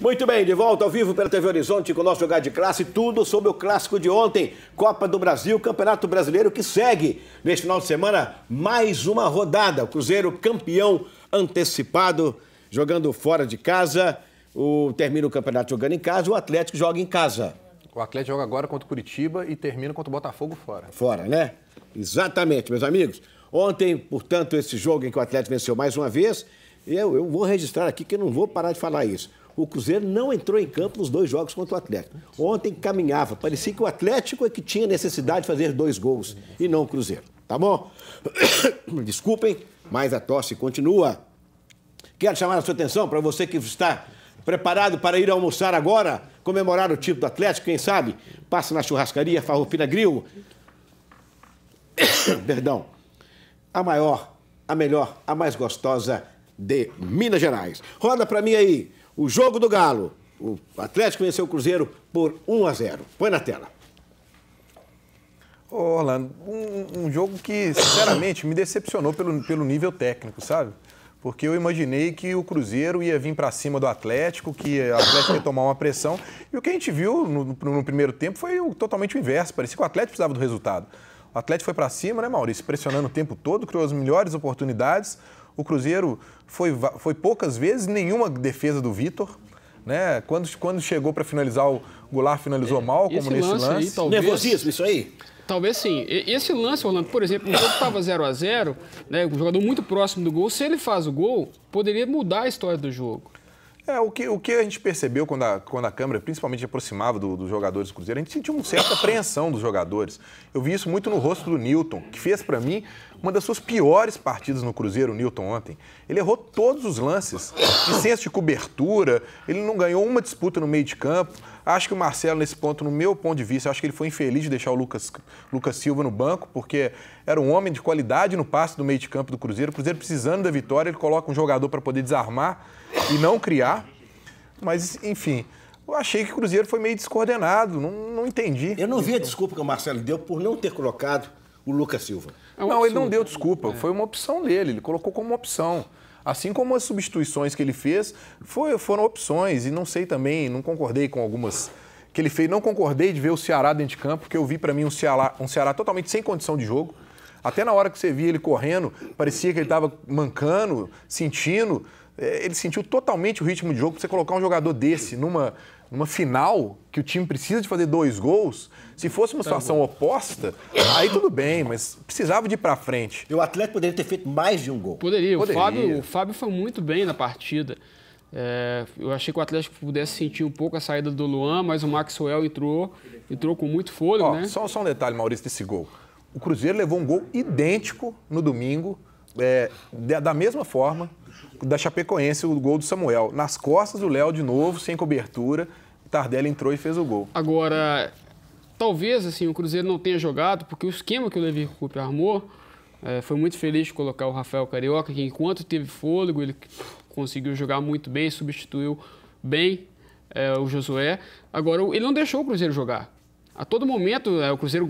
Muito bem, de volta ao vivo pela TV Horizonte com o nosso Jogar de Classe, tudo sobre o clássico de ontem, Copa do Brasil, Campeonato Brasileiro que segue neste final de semana mais uma rodada. O Cruzeiro campeão antecipado, jogando fora de casa, termina o campeonato jogando em casa, o Atlético joga em casa. O Atlético joga agora contra o Curitiba e termina contra o Botafogo fora. Fora, né? Exatamente, meus amigos. Ontem, portanto, esse jogo em que o Atlético venceu mais uma vez, eu vou registrar aqui que eu não vou parar de falar isso. O Cruzeiro não entrou em campo nos dois jogos contra o Atlético. Ontem caminhava, parecia que o Atlético é que tinha necessidade de fazer 2 gols e não o Cruzeiro. Tá bom? Desculpem, mas a tosse continua. Quero chamar a sua atenção para você que está preparado para ir almoçar agora, comemorar o título do Atlético, quem sabe? Passa na churrascaria Farroupilha Grill. Perdão. A maior, a melhor, a mais gostosa de Minas Gerais. Roda para mim aí. O jogo do Galo. O Atlético venceu o Cruzeiro por 1-0. Põe na tela. Ô, Orlando, um jogo que, sinceramente, me decepcionou pelo nível técnico, sabe? Porque eu imaginei que o Cruzeiro ia vir para cima do Atlético, que o Atlético ia tomar uma pressão. E o que a gente viu no primeiro tempo foi totalmente o inverso. Parecia que o Atlético precisava do resultado. O Atlético foi para cima, né, Maurício? Pressionando o tempo todo, criou as melhores oportunidades. O Cruzeiro foi poucas vezes, nenhuma defesa do Vitor, né? Quando chegou para finalizar, o Goulart finalizou mal, como nesse lance. Aí, talvez, nervosismo, isso aí? Talvez sim. Esse lance, Orlando, por exemplo, o jogo estava 0-0, né? Um jogador muito próximo do gol. Se ele faz o gol, poderia mudar a história do jogo. O que a gente percebeu quando a câmera principalmente aproximava dos jogadores do Cruzeiro, a gente sentiu uma certa apreensão dos jogadores. Eu vi isso muito no rosto do Nilton, que fez, para mim, uma das suas piores partidas no Cruzeiro, o Nilton, ontem. Ele errou todos os lances, licença de cobertura, ele não ganhou uma disputa no meio de campo. Acho que o Marcelo, nesse ponto, no meu ponto de vista, acho que ele foi infeliz de deixar o Lucas Silva no banco, porque era um homem de qualidade no passe do meio de campo do Cruzeiro. O Cruzeiro precisando da vitória, ele coloca um jogador para poder desarmar e não criar. Mas, enfim, eu achei que o Cruzeiro foi meio descoordenado, não entendi. Eu não vi a desculpa que o Marcelo deu por não ter colocado o Lucas Silva. Não, ele não deu desculpa, foi uma opção dele, ele colocou como uma opção. Assim como as substituições que ele fez foram opções, e não sei também, não concordei com algumas que ele fez, não concordei de ver o Ceará dentro de campo, porque eu vi para mim um Ceará totalmente sem condição de jogo. Até na hora que você via ele correndo, parecia que ele estava mancando, sentindo. Ele sentiu totalmente o ritmo de jogo. Pra você colocar um jogador desse numa final, que o time precisa de fazer 2 gols, se fosse uma situação oposta, aí tudo bem, mas precisava de ir pra frente. E o Atlético poderia ter feito mais de um gol. Poderia. O Fábio foi muito bem na partida. Eu achei que o Atlético pudesse sentir um pouco a saída do Luan, mas o Maxwell entrou com muito fôlego, né? Só um detalhe, Maurício, desse gol. O Cruzeiro levou um gol idêntico no domingo, da mesma forma, da Chapecoense, o gol do Samuel. Nas costas do Léo de novo, sem cobertura, o Tardelli entrou e fez o gol. Agora, talvez assim, o Cruzeiro não tenha jogado, porque o esquema que o Levi Coupe armou, foi muito feliz de colocar o Rafael Carioca, que enquanto teve fôlego, ele conseguiu jogar muito bem, substituiu bem o Josué. Agora, ele não deixou o Cruzeiro jogar. A todo momento, o Cruzeiro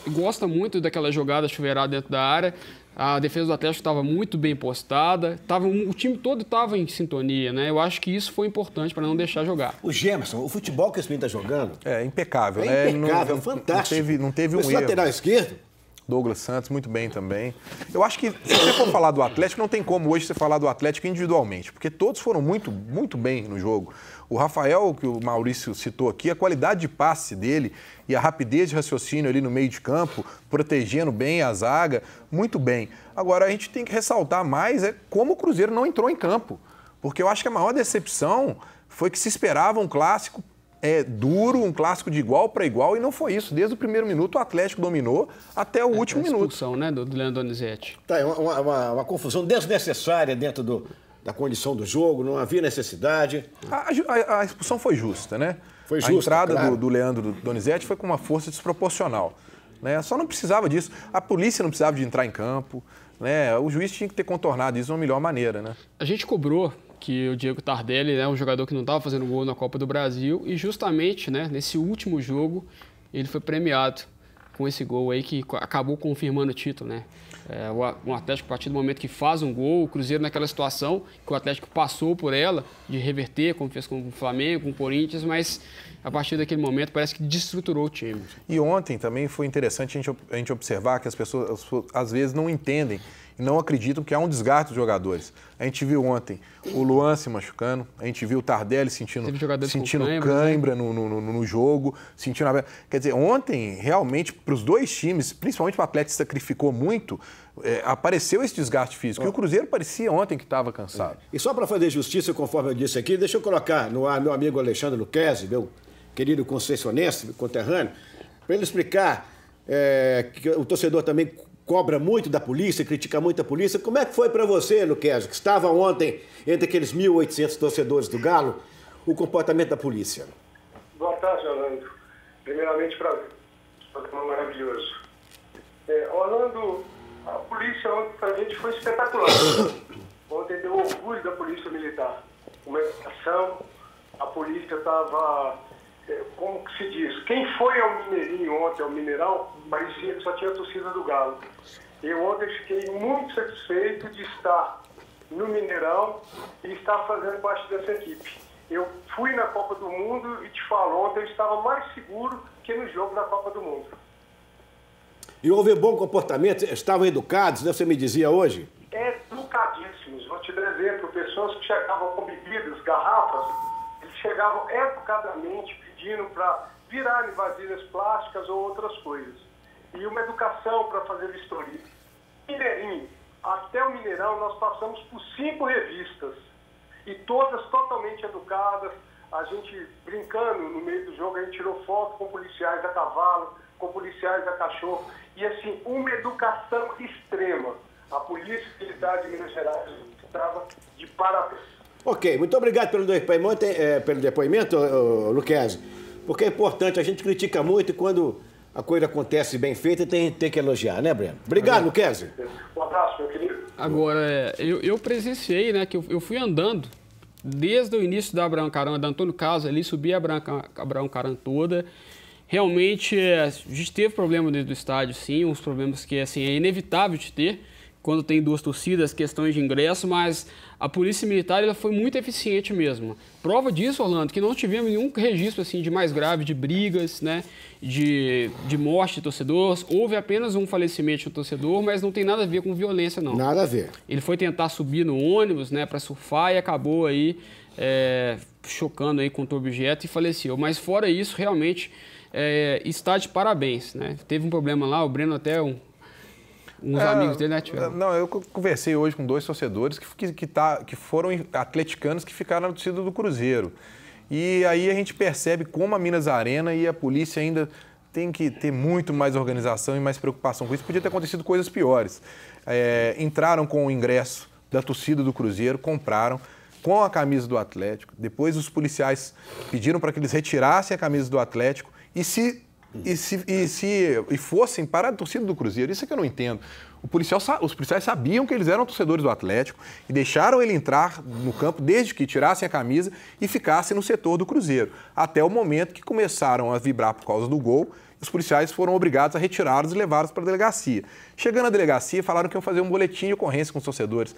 gosta muito daquela jogada chuveirada dentro da área. A defesa do Atlético estava muito bem postada. O time todo estava em sintonia, né? Eu acho que isso foi importante para não deixar jogar. O Gemerson, o futebol que esse menino está jogando... É impecável, né? Impecável, fantástico. Não teve um erro. Lateral esquerdo... Douglas Santos, muito bem também. Eu acho que, se você for falar do Atlético, não tem como hoje você falar do Atlético individualmente, porque todos foram muito, muito bem no jogo. O Rafael, que o Maurício citou aqui, a qualidade de passe dele e a rapidez de raciocínio ali no meio de campo, protegendo bem a zaga, muito bem. Agora, a gente tem que ressaltar mais como o Cruzeiro não entrou em campo, porque eu acho que a maior decepção foi que se esperava um clássico duro, um clássico de igual para igual, e não foi isso. Desde o primeiro minuto, o Atlético dominou até o último minuto. A expulsão, né, do Leandro Donizete. Tá, uma confusão desnecessária dentro da condição do jogo, não havia necessidade. A expulsão foi justa, né? Foi justa, a entrada claro. do Leandro Donizete foi com uma força desproporcional, né? Só não precisava disso. A polícia não precisava de entrar em campo, né? O juiz tinha que ter contornado isso de uma melhor maneira, né? A gente cobrou que o Diego Tardelli é um jogador que não estava fazendo gol na Copa do Brasil e justamente, né, nesse último jogo ele foi premiado com esse gol aí que acabou confirmando o título, né? O Atlético, a partir do momento que faz um gol, o Cruzeiro naquela situação que o Atlético passou por ela, de reverter, como fez com o Flamengo, com o Corinthians, mas a partir daquele momento parece que destruturou o time. E ontem também foi interessante a gente observar que as pessoas às vezes não entendem e não acreditam que há um desgaste dos jogadores. A gente viu ontem o Luan se machucando, a gente viu o Tardelli sentindo cãibra no jogo, Quer dizer, ontem, realmente, para os dois times, principalmente para o Atlético que sacrificou muito, apareceu esse desgaste físico. E o Cruzeiro parecia ontem que estava cansado. E só para fazer justiça, conforme eu disse aqui, deixa eu colocar no ar meu amigo Alexandre Luquezzi, meu querido concessionense, conterrâneo, para ele explicar que o torcedor também cobra muito da polícia, critica muito a polícia. Como é que foi para você, Luquezzi, que estava ontem entre aqueles 1.800 torcedores do Galo, o comportamento da polícia? Boa tarde, Orlando. Primeiramente, prazer. Programa maravilhoso. Orlando, a polícia ontem para a gente foi espetacular. Ontem deu orgulho da polícia militar. Uma educação, a polícia estava, como que se diz, quem foi ao Mineirinho ontem, ao Mineirão, parecia que só tinha a torcida do Galo. Eu ontem fiquei muito satisfeito de estar no Mineirão e estar fazendo parte dessa equipe. Eu fui na Copa do Mundo e te falo, ontem eu estava mais seguro que no jogo da Copa do Mundo. E houve bom comportamento? Estavam educados, né? Você me dizia hoje? Educadíssimos. Vou te dar exemplo. Pessoas que chegavam com bebidas, garrafas, eles chegavam educadamente pedindo para virarem vasilhas plásticas ou outras coisas. E uma educação para fazer vistoria. Mineirinho, até o Mineirão, nós passamos por 5 revistas. E todas totalmente educadas. A gente, brincando no meio do jogo, a gente tirou foto com policiais a cavalo, com policiais a cachorro. E, assim, uma educação extrema. A Polícia Militar de Minas Gerais estava de parabéns. Ok, muito obrigado pelo depoimento, Luquezzi. Porque é importante, a gente critica muito e quando a coisa acontece bem feita, tem que elogiar, né, Breno? Obrigado, Luquezzi. Um abraço, meu querido. Agora, eu presenciei, né, que eu fui andando desde o início da Abraão Caran, da Antônio Carlos ali, subi a Abraão Caran toda. Realmente, a gente teve problema dentro do estádio, sim, uns problemas que assim, é inevitável de ter quando tem duas torcidas, questões de ingresso, mas a Polícia Militar ela foi muito eficiente mesmo. Prova disso, Orlando, que não tivemos nenhum registro assim, de mais grave, de brigas, né, de morte de torcedores. Houve apenas um falecimento de um torcedor, mas não tem nada a ver com violência, não. Nada a ver. Ele foi tentar subir no ônibus, né, para surfar e acabou aí chocando aí contra o objeto e faleceu. Mas fora isso, realmente está de parabéns, né? Teve um problema lá, o Breno até uns amigos dele, né, tiveram. Não, eu conversei hoje com 2 torcedores que foram atleticanos que ficaram na torcida do Cruzeiro. E aí a gente percebe como a Minas Arena e a polícia ainda tem que ter muito mais organização e mais preocupação com isso. Podia ter acontecido coisas piores. Entraram com o ingresso da torcida do Cruzeiro, compraram com a camisa do Atlético. Depois os policiais pediram para que eles retirassem a camisa do Atlético e fossem para a torcida do Cruzeiro. Isso é que eu não entendo. Os policiais sabiam que eles eram torcedores do Atlético e deixaram ele entrar no campo desde que tirassem a camisa e ficassem no setor do Cruzeiro. Até o momento que começaram a vibrar por causa do gol, os policiais foram obrigados a retirá-los e levá-los para a delegacia. Chegando à delegacia, falaram que iam fazer um boletim de ocorrência com os torcedores.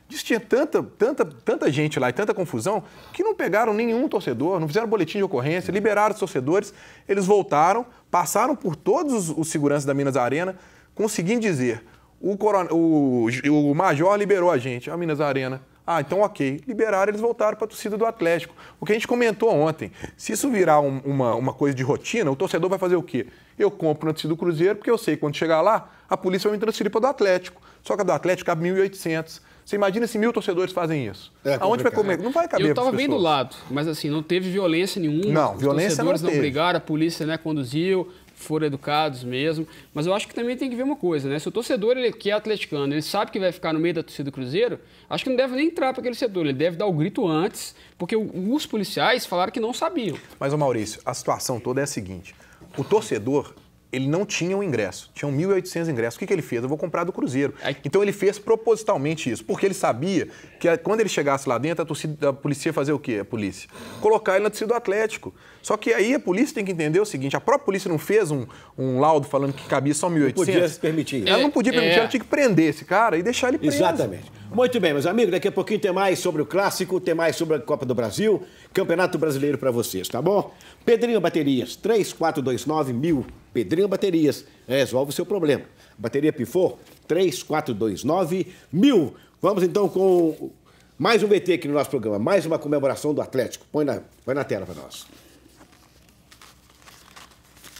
Diz que tinha tanta gente lá e tanta confusão que não pegaram nenhum torcedor, não fizeram boletim de ocorrência, liberaram os torcedores, eles voltaram, passaram por todos os seguranças da Minas Arena, conseguindo dizer, o major liberou a gente, a Minas Arena. Ah, então ok. Liberaram, eles voltaram para a torcida do Atlético. O que a gente comentou ontem, se isso virar uma coisa de rotina, o torcedor vai fazer o quê? Eu compro na torcida do Cruzeiro, porque eu sei que quando chegar lá, a polícia vai me transferir para o do Atlético. Só que a do Atlético cabe 1.800. Você imagina se 1.000 torcedores fazem isso? Aonde vai comer? Não vai caber. Eu estava bem do lado, mas assim, não teve violência nenhuma. Não, violência não teve. Os torcedores não brigaram, a polícia, né, conduziu, foram educados mesmo. Mas eu acho que também tem que ver uma coisa, né? Se o torcedor que é atleticano, ele sabe que vai ficar no meio da torcida do Cruzeiro, acho que não deve nem entrar para aquele setor, ele deve dar o grito antes, porque os policiais falaram que não sabiam. Mas, Maurício, a situação toda é a seguinte: o torcedor, ele não tinha um ingresso. Tinham 1.800 ingressos. O que ele fez? Eu vou comprar do Cruzeiro. Então ele fez propositalmente isso, porque ele sabia que quando ele chegasse lá dentro, a polícia ia fazer o quê? A polícia? Colocar ele na torcida do Atlético. Só que aí a polícia tem que entender o seguinte, a própria polícia não fez um laudo falando que cabia só 1.800. Não podia se permitir. Ela não podia permitir, ela tinha que prender esse cara e deixar ele preso. Exatamente. Muito bem, meus amigos, daqui a pouquinho tem mais sobre o Clássico, tem mais sobre a Copa do Brasil, Campeonato Brasileiro para vocês, tá bom? Pedrinho Baterias, 3429.000. Pedrinho Baterias, resolve o seu problema. Bateria pifou, 3429.000. Vamos então com mais um VT aqui no nosso programa, mais uma comemoração do Atlético. Põe na tela para nós.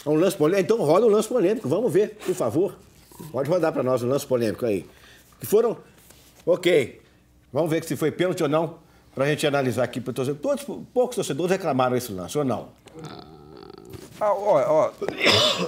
Um lance polêmico, então roda um lance polêmico, vamos ver, por favor. Pode rodar para nós um lance polêmico aí. Que foram... Ok, vamos ver se foi pênalti ou não, para a gente analisar aqui para todos. Poucos torcedores reclamaram esse lance, ou não?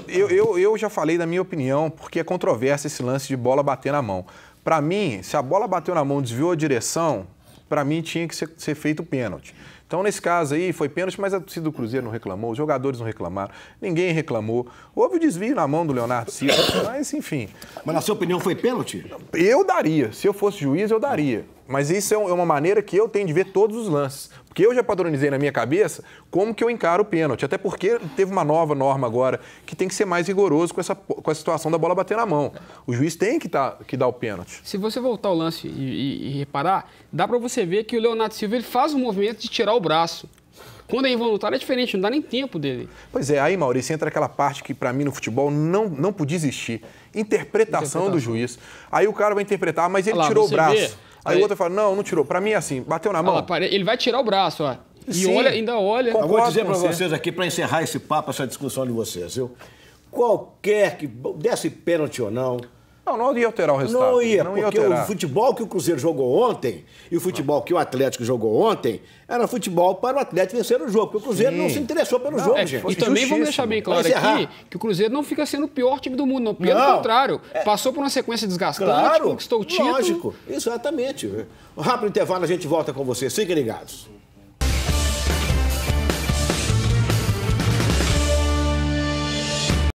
Eu já falei da minha opinião, porque é controverso esse lance de bola bater na mão. Para mim, se a bola bateu na mão, desviou a direção, para mim tinha que ser feito pênalti. Então, nesse caso aí, foi pênalti, mas a torcida do Cruzeiro não reclamou, os jogadores não reclamaram, ninguém reclamou. Houve o desvio na mão do Leonardo Silva, mas enfim. Mas na sua opinião foi pênalti? Eu daria. Se eu fosse juiz, eu daria. Mas isso é uma maneira que eu tenho de ver todos os lances. Porque eu já padronizei na minha cabeça como que eu encaro o pênalti. Até porque teve uma nova norma agora que tem que ser mais rigoroso com a situação da bola bater na mão. O juiz tem que dar o pênalti. Se você voltar ao lance e reparar, dá para você ver que o Leonardo Silva ele faz o movimento de tirar o braço. Quando é involuntário é diferente, não dá nem tempo dele. Pois é, aí, Maurício, entra aquela parte que, para mim, no futebol, não podia existir. Interpretação do juiz. Aí o cara vai interpretar, mas ele tirou o braço. Aí o outro fala, não tirou. Para mim é assim, bateu na mão. Ele vai tirar o braço, ó. E Sim. ainda olha. Eu vou dizer para vocês aqui, para encerrar esse papo, essa discussão de vocês, viu? Qualquer que desse pênalti ou não... Não ia alterar o resultado. Não ia porque o futebol que o Cruzeiro jogou ontem e o futebol que o Atlético jogou ontem era futebol para o Atlético vencer o jogo, porque o Cruzeiro não se interessou pelo jogo, gente. E também vamos deixar bem claro aqui que o Cruzeiro não fica sendo o pior time do mundo, não. Pelo contrário, passou por uma sequência desgastante, conquistou o título. Lógico, exatamente. Um rápido intervalo, a gente volta com vocês. Fiquem ligados.